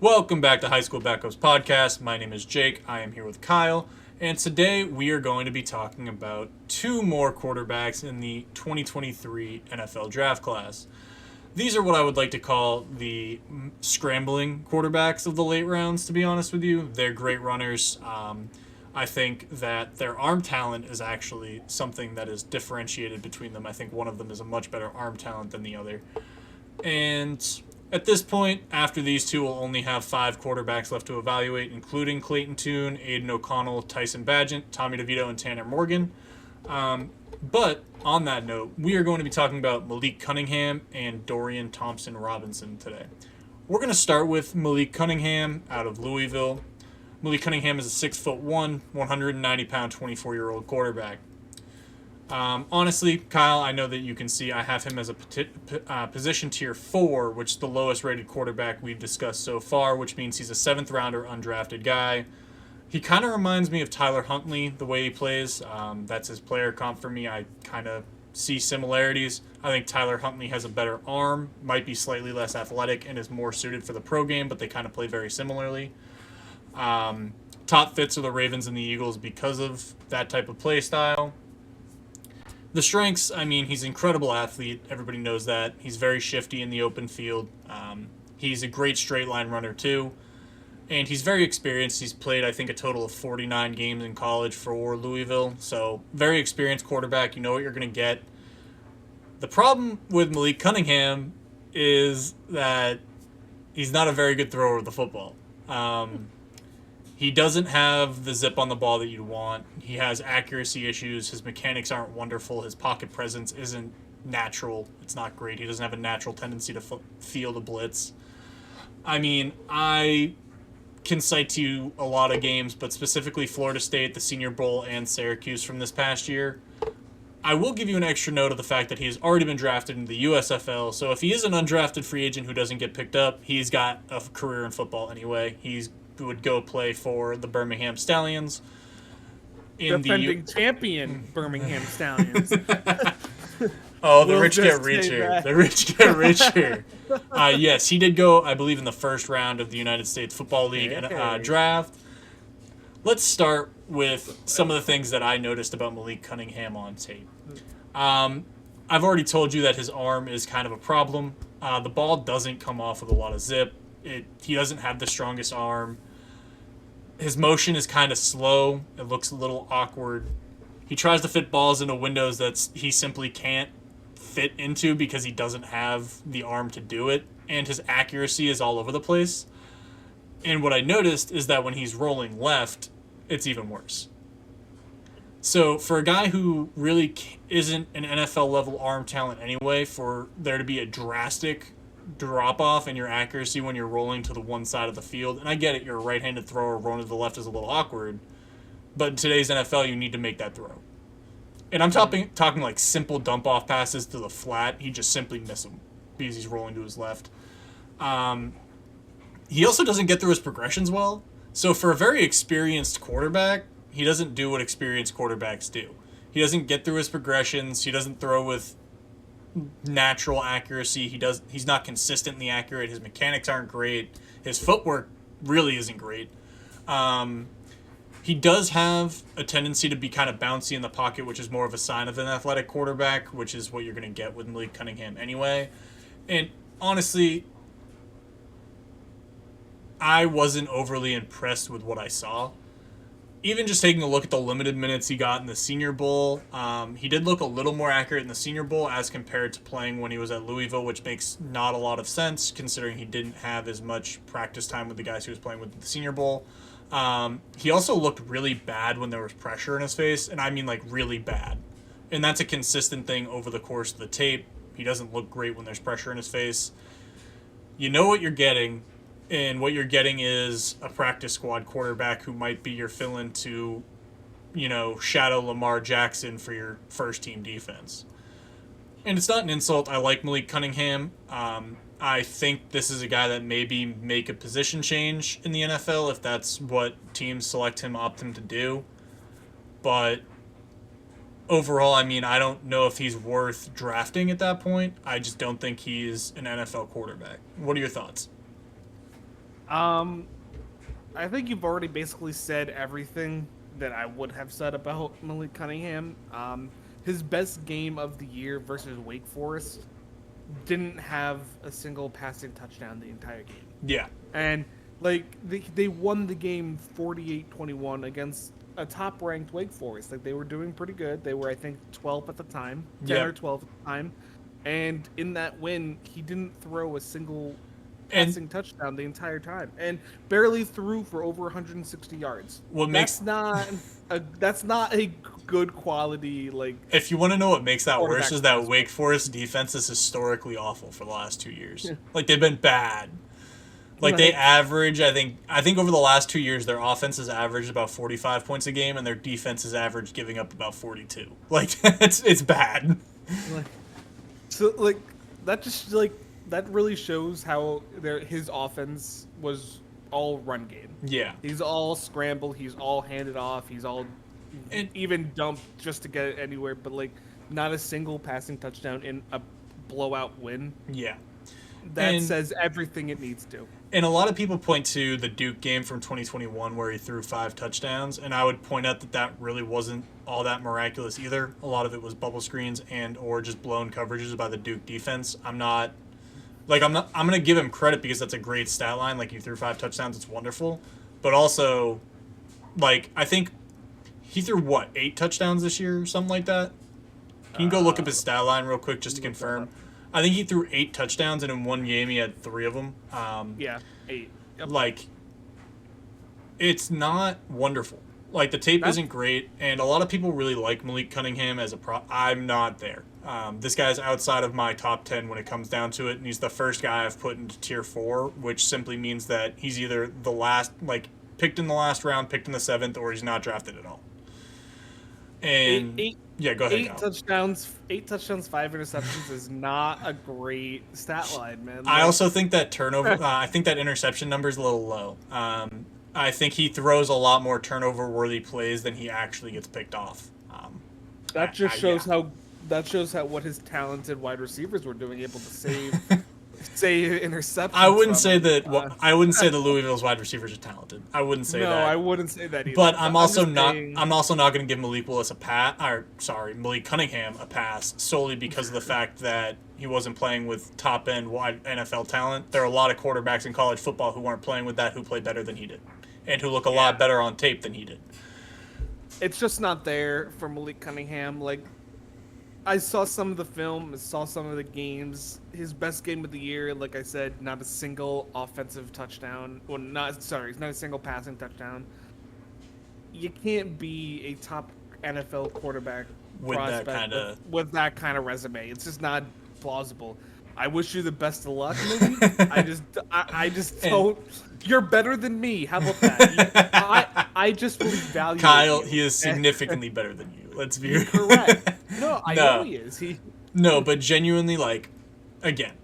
Welcome back to High School Backups Podcast. My name is Jake. I am here with Kyle. And today we are going to be talking about two more quarterbacks in the 2023 NFL draft class. These are what I would like to call the scrambling quarterbacks of the late rounds, to be honest with you. They're great runners. I think that their arm talent is actually something that is differentiated between them. I think one of them is a much better arm talent than the other. And at this point, after these two, we'll only have 5 quarterbacks left to evaluate, including Clayton Tune, Aiden O'Connell, Tyson Bagent, Tommy DeVito, and Tanner Morgan. But on that note, we are going to be talking about Malik Cunningham and Dorian Thompson-Robinson today. We're going to start with Malik Cunningham out of Louisville. Malik Cunningham is a 6'1", 190-pound, 24-year-old quarterback. Honestly, Kyle, I know that you can see I have him as a position tier 4, which is the lowest rated quarterback we've discussed so far, which means he's a 7th rounder undrafted guy. He kind of reminds me of Tyler Huntley, the way he plays. That's his player comp for me. I kind of see similarities. I think Tyler Huntley has a better arm, might be slightly less athletic, and is more suited for the pro game, but they kind of play very similarly. Top fits are the Ravens and the Eagles because of that type of play style. The strengths, I mean, he's an incredible athlete. Everybody knows that. He's very shifty in the open field. He's a great straight line runner, too. And he's very experienced. He's played, I think, a total of 49 games in college for Louisville. So, very experienced quarterback. You know what you're going to get. The problem with Malik Cunningham is that he's not a very good thrower of the football. He doesn't have the zip on the ball that you want. He has accuracy issues. His mechanics aren't wonderful. His pocket presence isn't natural. It's not great. He doesn't have a natural tendency to field a blitz. I mean, I can cite to you a lot of games, but specifically Florida State, the Senior Bowl, and Syracuse from this past year. I will give you an extra note of the fact that he has already been drafted into the USFL, so if he is an undrafted free agent who doesn't get picked up, he's got a career in football anyway. He would go play for the Birmingham Stallions. Defending champion Birmingham Stallions. Oh, the rich get richer. The rich get richer. Yes, he did go, I believe, in the first round of the United States Football League draft. Let's start with some of the things that I noticed about Malik Cunningham on tape. I've already told you that his arm is kind of a problem. The ball doesn't come off with a lot of zip. He doesn't have the strongest arm. His motion is kind of slow. It looks a little awkward. He tries to fit balls into windows that he simply can't fit into because he doesn't have the arm to do it. And his accuracy is all over the place. And what I noticed is that when he's rolling left, it's even worse. So for a guy who really isn't an NFL level arm talent anyway, for there to be a drastic drop off in your accuracy when you're rolling to the one side of the field, and I get it, you're a right-handed thrower, rolling to the left is a little awkward, but in today's NFL you need to make that throw. And I'm talking like simple dump off passes to the flat. He just simply miss them because he's rolling to his left. He also doesn't get through his progressions well. So for a very experienced quarterback, he doesn't do what experienced quarterbacks do. He doesn't get through his progressions. He doesn't throw with natural accuracy. He's not consistently accurate. His mechanics aren't great. His footwork really isn't great. He does have a tendency to be kind of bouncy in the pocket, which is more of a sign of an athletic quarterback, which is what you're going to get with Malik Cunningham anyway. And honestly, I wasn't overly impressed with what I saw. Even just taking a look at the limited minutes he got in the Senior Bowl, he did look a little more accurate in the Senior Bowl as compared to playing when he was at Louisville, which makes not a lot of sense considering he didn't have as much practice time with the guys he was playing with at the Senior Bowl. He also looked really bad when there was pressure in his face, and I mean like really bad. And that's a consistent thing over the course of the tape. He doesn't look great when there's pressure in his face. You know what you're getting. And what you're getting is a practice squad quarterback who might be your fill-in to, shadow Lamar Jackson for your first-team defense. And it's not an insult. I like Malik Cunningham. I think this is a guy that maybe make a position change in the NFL if that's what teams opt him to do. But overall, I mean, I don't know if he's worth drafting at that point. I just don't think he's an NFL quarterback. What are your thoughts? Um, I think you've already basically said everything that I would have said about Malik Cunningham. His best game of the year versus Wake Forest didn't have a single passing touchdown the entire game. Yeah. And like they won the game 48-21 against a top-ranked Wake Forest. Like they were doing pretty good. They were I think 12 at the time, 10 or 12 at the time. And in that win, he didn't throw a single passing touchdown the entire time, and barely threw for over 160 yards. That's not a good quality. Like, if you want to know what makes that worse, is that Wake Forest defense is historically awful for the last 2 years. Like they've been bad. Like they average, I think over the last 2 years, their offense has averaged about 45 points a game, and their defense has averaged giving up about 42. Like it's bad. So like that really shows how his offense was all run game. Yeah. He's all scramble. He's all handed off. He's all even dumped just to get it anywhere. But like, not a single passing touchdown in a blowout win. Yeah. That says everything it needs to. And a lot of people point to the Duke game from 2021 where he threw 5 touchdowns, and I would point out that really wasn't all that miraculous either. A lot of it was bubble screens or just blown coverages by the Duke defense. I'm going to give him credit because that's a great stat line. Like, you threw 5 touchdowns, it's wonderful. But also, like, I think he threw 8 touchdowns this year or something like that? Can you go look up his stat line real quick just to confirm? I think he threw 8 touchdowns, and in one game he had 3 of them. 8. Yep. Like, it's not wonderful. Like, the tape isn't great, and a lot of people really like Malik Cunningham as a pro. I'm not there. This guy's outside of my top 10 when it comes down to it, and he's the first guy I've put into tier 4, which simply means that he's either the last, like, picked in the last round, picked in the 7th, or he's not drafted at all. And yeah, go ahead. 8 touchdowns, 5 interceptions is not a great stat line, man. I also think that turnover. I think that interception number is a little low. I think he throws a lot more turnover-worthy plays than he actually gets picked off. That just shows how. That shows how what his talented wide receivers were doing, able to save interceptions. I wouldn't say that. I wouldn't say the Louisville's wide receivers are talented. I wouldn't say that. No, I wouldn't say that either. But I'm also not going to give Malik Cunningham a pass solely because of the fact that he wasn't playing with top end wide NFL talent. There are a lot of quarterbacks in college football who aren't playing with that, who play better than he did, and who look a lot better on tape than he did. It's just not there for Malik Cunningham. Like, I saw some of the film, saw some of the games. His best game of the year, like I said, not a single offensive touchdown. Well, not a single passing touchdown. You can't be a top NFL quarterback with that kind of resume. It's just not plausible. I wish you the best of luck, Malik. I just don't. You're better than me. How about that? I just really value Kyle. you. He is significantly better than you. Let's be correct. No, I know he is. No, but genuinely, like, again,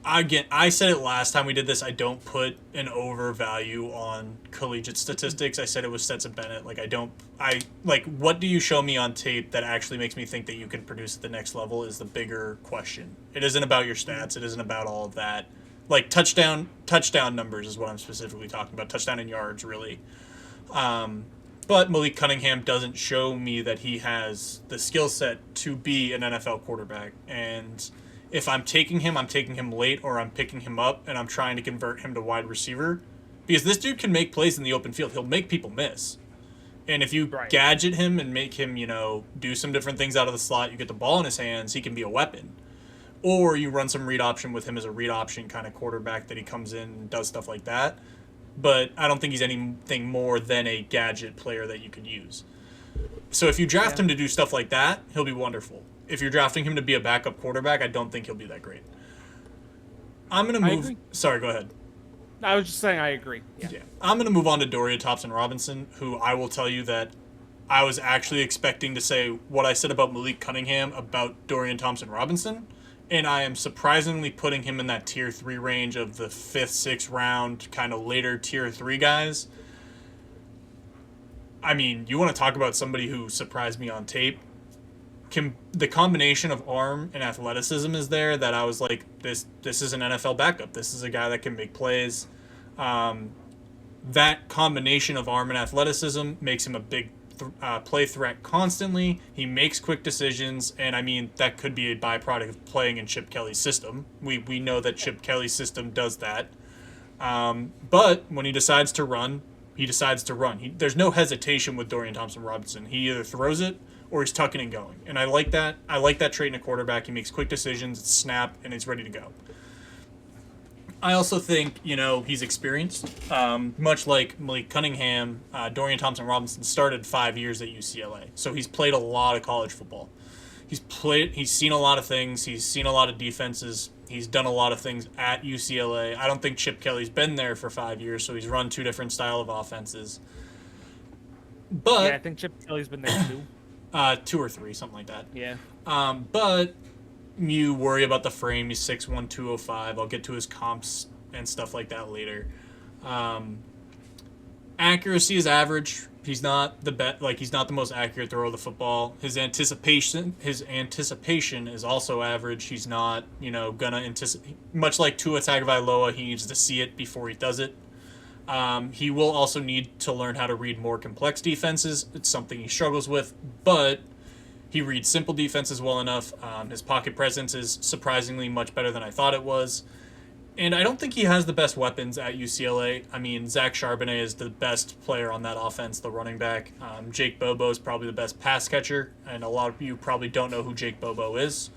I said it last time we did this. I don't put an overvalue on collegiate statistics. I said it was Stetson Bennett. Like, what do you show me on tape that actually makes me think that you can produce at the next level is the bigger question. It isn't about your stats. It isn't about all of that. Like, touchdown numbers is what I'm specifically talking about. Touchdown in yards, really. But Malik Cunningham doesn't show me that he has the skill set to be an NFL quarterback. And if I'm taking him late, or I'm picking him up and I'm trying to convert him to wide receiver. Because this dude can make plays in the open field. He'll make people miss. And if you gadget him and make him, do some different things out of the slot, you get the ball in his hands, he can be a weapon. Or you run some read option with him as a read option kind of quarterback that he comes in and does stuff like that. But I don't think he's anything more than a gadget player that you could use. So if you draft him to do stuff like that, he'll be wonderful. If you're drafting him to be a backup quarterback, I don't think he'll be that great. I'm going to move... Sorry, go ahead. I was just saying I agree. Yeah. I'm going to move on to Dorian Thompson-Robinson, who I will tell you that I was actually expecting to say what I said about Malik Cunningham about Dorian Thompson-Robinson. And I am surprisingly putting him in that tier 3 range of the 5th, 6th round, kind of later tier 3 guys. I mean, you want to talk about somebody who surprised me on tape? The combination of arm and athleticism is there that I was like, this is an NFL backup. This is a guy that can make plays. That combination of arm and athleticism makes him a big play threat constantly. He makes quick decisions, and I mean, that could be a byproduct of playing in Chip Kelly's system. We know that Chip Kelly's system does that. But when he decides to run, he decides to run. There's no hesitation with Dorian Thompson-Robinson. He either throws it or he's tucking and going. And I like that. I like that trait in a quarterback. He makes quick decisions, it's snap, and he's ready to go. I also think, he's experienced. Much like Malik Cunningham, Dorian Thompson-Robinson started 5 years at UCLA. So he's played a lot of college football. He's seen a lot of things. He's seen a lot of defenses. He's done a lot of things at UCLA. I don't think Chip Kelly's been there for 5 years, so he's run two different style of offenses. But yeah, I think Chip Kelly's been there too. 2 or 3, something like that. Yeah. But you worry about the frame. He's 6'1", 205. I'll get to his comps and stuff like that later. Accuracy is average. He's not he's not the most accurate thrower of the football. His anticipation is also average. He's not, gonna anticipate. Much like Tua Tagovailoa, he needs to see it before he does it. He will also need to learn how to read more complex defenses. It's something he struggles with, but he reads simple defenses well enough. His pocket presence is surprisingly much better than I thought it was. And I don't think he has the best weapons at UCLA. I mean, Zach Charbonnet is the best player on that offense, the running back. Jake Bobo is probably the best pass catcher, and a lot of you probably don't know who Jake Bobo is.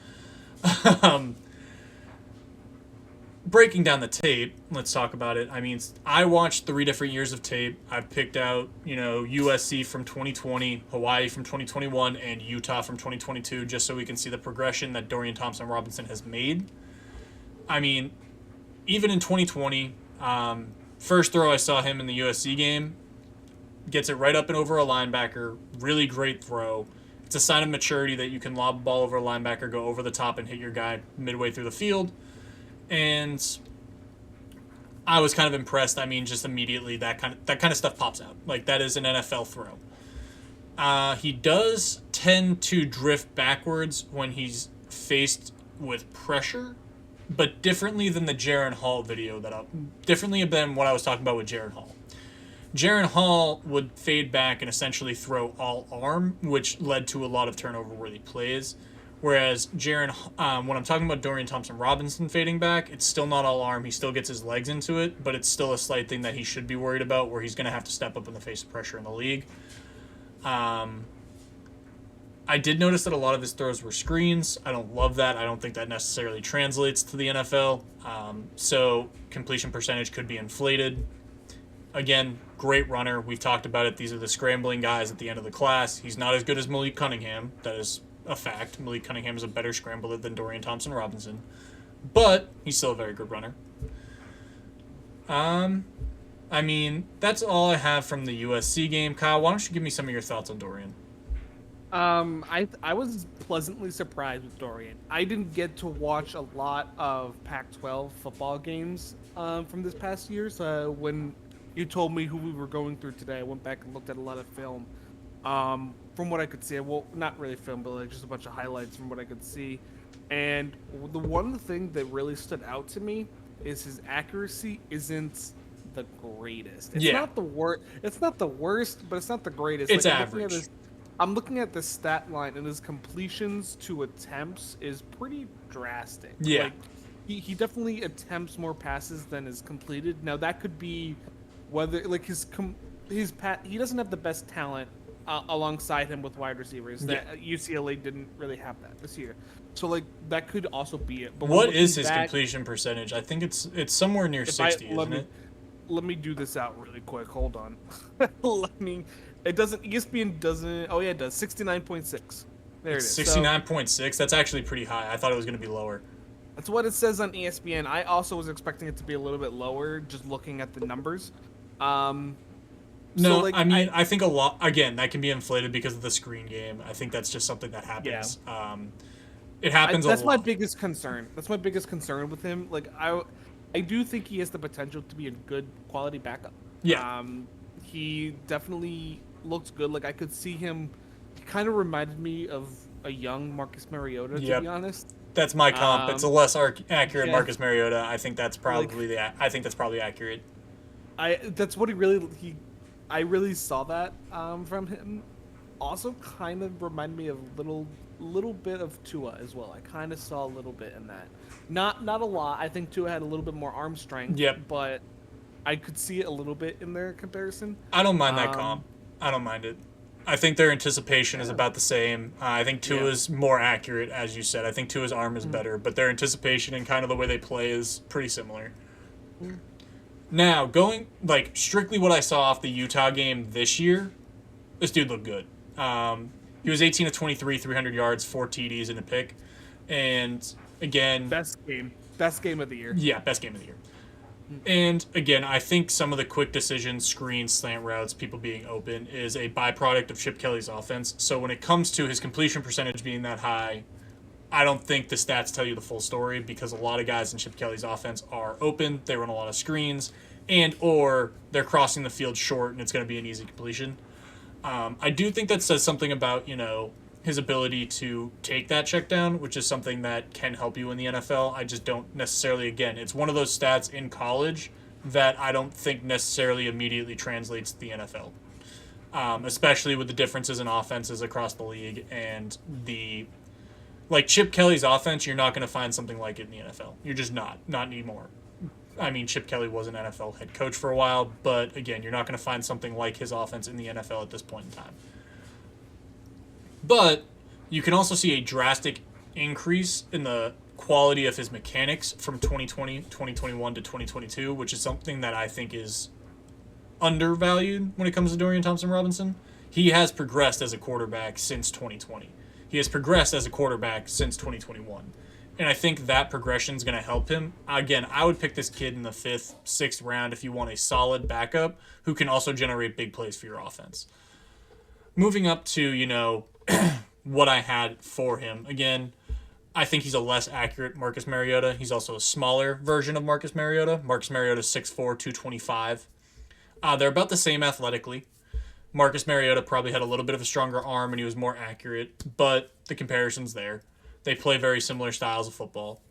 Breaking down the tape, let's talk about it. I mean, I watched 3 different years of tape. I've picked out, USC from 2020, Hawaii from 2021, and Utah from 2022, just so we can see the progression that Dorian Thompson-Robinson has made. I mean, even in 2020, first throw I saw him in the USC game, gets it right up and over a linebacker, really great throw. It's a sign of maturity that you can lob a ball over a linebacker, go over the top, and hit your guy midway through the field. And I was kind of impressed. I mean, just immediately that kind of stuff pops out. Like, that is an NFL throw. He does tend to drift backwards when he's faced with pressure, but differently than the Jaron Hall video differently than what I was talking about with Jaron Hall. Jaron Hall would fade back and essentially throw all arm, which led to a lot of turnover-worthy plays. Whereas when I'm talking about Dorian Thompson-Robinson fading back, it's still not all arm. He still gets his legs into it, but it's still a slight thing that he should be worried about, where he's going to have to step up in the face of pressure in the league. I did notice that a lot of his throws were screens. I don't love that. I don't think that necessarily translates to the NFL. So completion percentage could be inflated. Again, great runner. We've talked about it. These are the scrambling guys at the end of the class. He's not as good as Malik Cunningham. That is a fact. Malik Cunningham is a better scrambler than Dorian Thompson-Robinson. But he's still a very good runner. I mean, that's all I have from the USC game. Kyle, why don't you give me some of your thoughts on Dorian? I was pleasantly surprised with Dorian. I didn't get to watch a lot of Pac-12 football games from this past year. So when you told me who we were going through today, I went back and looked at a lot of film. From what I could see, well, not really film, but like just a bunch of highlights from what I could see. And the one thing that really stood out to me is his accuracy isn't the greatest. It's not the worst. It's not the worst, but it's not the greatest. It's average. I'm looking at the stat line, and his completions to attempts is pretty drastic. Yeah. Like, he definitely attempts more passes than is completed. Now, that could be whether, like, he doesn't have the best talent alongside him with wide receivers. That UCLA didn't really have that this year. So, like, that could also be it. But what is his completion percentage? I think it's somewhere near 60, isn't it? Let me do this out really quick. Hold on. It doesn't. ESPN doesn't. Oh yeah, it does. 69.6. There it is. 69.6. That's actually pretty high. I thought it was going to be lower. That's what it says on ESPN. I also was expecting it to be a little bit lower, just looking at the numbers. No, I think a lot. Again, that can be inflated because of the screen game. I think that's just something that happens. Yeah. It happens a lot. That's my biggest concern. That's my biggest concern with him. Like I do think he has the potential to be a good quality backup. Yeah. He definitely looks good. Like, I could see him. He kind of reminded me of a young Marcus Mariota, to be honest. That's my comp. It's a less accurate Marcus Mariota. I think that's probably accurate. That's what I really saw that from him. Also, kind of reminded me of little bit of Tua as well. I kind of saw a little bit in that. Not a lot. I think Tua had a little bit more arm strength. Yep. But I could see it a little bit in their comparison. I don't mind that comp. I don't mind it. I think their anticipation is Yeah. about the same. I think Tua's more accurate, as you said. I think Tua's arm is better, but their anticipation and kind of the way they play is pretty similar. Now, going like strictly what I saw off the Utah game this year, this dude looked good. He was 18 of 23, 300 yards, 4 TDs and a pick. And again, Best game of the year. yeah, best game of the year. And again, I think some of the quick decisions, screens, slant routes, people being open is a byproduct of Chip Kelly's offense. So when it comes to his completion percentage being that high, I don't think the stats tell you the full story because a lot of guys in Chip Kelly's offense are open, they run a lot of screens, and or they're crossing the field short and it's going to be an easy completion. I do think that says something about, his ability to take that check down, which is something that can help you in the NFL. I just don't necessarily, again, it's one of those stats in college that I don't think necessarily immediately translates to the NFL, especially with the differences in offenses across the league and like Chip Kelly's offense, you're not going to find something like it in the NFL. You're just not anymore. I mean, Chip Kelly was an NFL head coach for a while, but again, you're not going to find something like his offense in the NFL at this point in time. But you can also see a drastic increase in the quality of his mechanics from 2020, 2021 to 2022, which is something that I think is undervalued when it comes to Dorian Thompson-Robinson. He has progressed as a quarterback since 2020. He has progressed as a quarterback since 2021. And I think that progression is going to help him. Again, I would pick this kid in the 5th, 6th round if you want a solid backup who can also generate big plays for your offense. Moving up to, what I had for him. Again, I think he's a less accurate Marcus Mariota. He's also a smaller version of Marcus Mariota. Marcus Mariota is 6'4", 225. They're about the same athletically. Marcus Mariota probably had a little bit of a stronger arm and he was more accurate, but the comparison's there. They play very similar styles of football.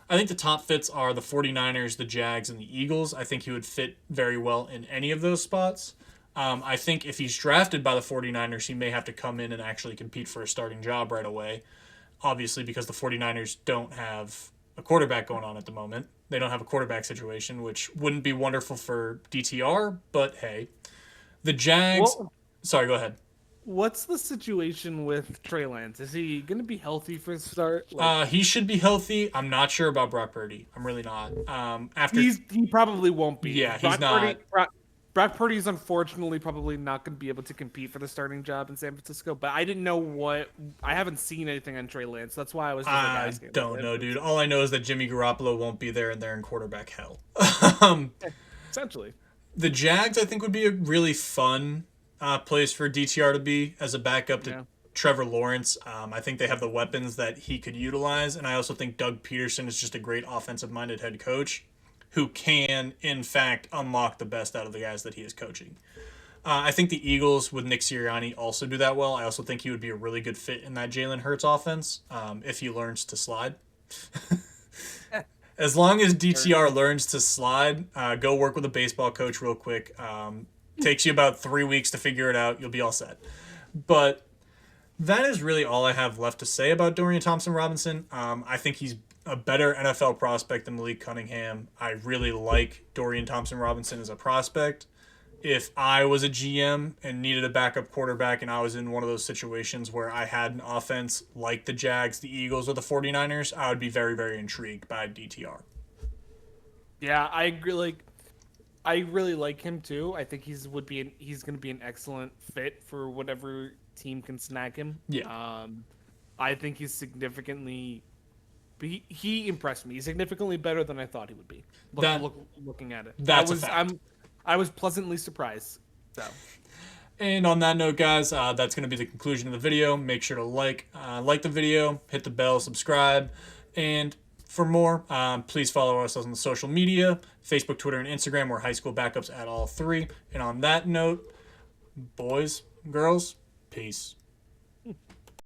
I think the top fits are the 49ers, the Jags, and the Eagles. I think he would fit very well in any of those spots. I think if he's drafted by the 49ers, he may have to come in and actually compete for a starting job right away. Obviously, because the 49ers don't have a quarterback going on at the moment. They don't have a quarterback situation, which wouldn't be wonderful for DTR, but hey. The Jags... Well, sorry, go ahead. what's the situation with Trey Lance? Is he going to be healthy for the start? He should be healthy. I'm not sure about Brock Purdy. I'm really not. He probably won't be. Yeah, he's not. Brock Purdy is unfortunately probably not going to be able to compete for the starting job in San Francisco, but I didn't know I haven't seen anything on Trey Lance. That's why I was just asking. I don't know, dude. All I know is that Jimmy Garoppolo won't be there and they're in quarterback hell. Essentially. The Jags, I think, would be a really fun place for DTR to be as a backup to Trevor Lawrence. I think they have the weapons that he could utilize, and I also think Doug Peterson is just a great offensive-minded head coach who can, in fact, unlock the best out of the guys that he is coaching. I think the Eagles with Nick Sirianni also do that well. I also think he would be a really good fit in that Jalen Hurts offense if he learns to slide. As long as DTR learns to slide, go work with a baseball coach real quick. Takes you about 3 weeks to figure it out. You'll be all set. But that is really all I have left to say about Dorian Thompson-Robinson. I think he's a better NFL prospect than Malik Cunningham. I really like Dorian Thompson-Robinson as a prospect. If I was a GM and needed a backup quarterback and I was in one of those situations where I had an offense like the Jags, the Eagles, or the 49ers, I would be very, very intrigued by DTR. Yeah, I agree. I really like him too. I think he's going to be an excellent fit for whatever team can snag him. Yeah. I think he's significantly. He impressed me. He's significantly better than I thought he would be. Looking at it, that's a fact. I was pleasantly surprised. So. And on that note, guys, that's going to be the conclusion of the video. Make sure to like the video, hit the bell, subscribe, and for more, please follow us on the social media, Facebook, Twitter, and Instagram. We're High School Backups at all 3. And on that note, boys, girls, peace.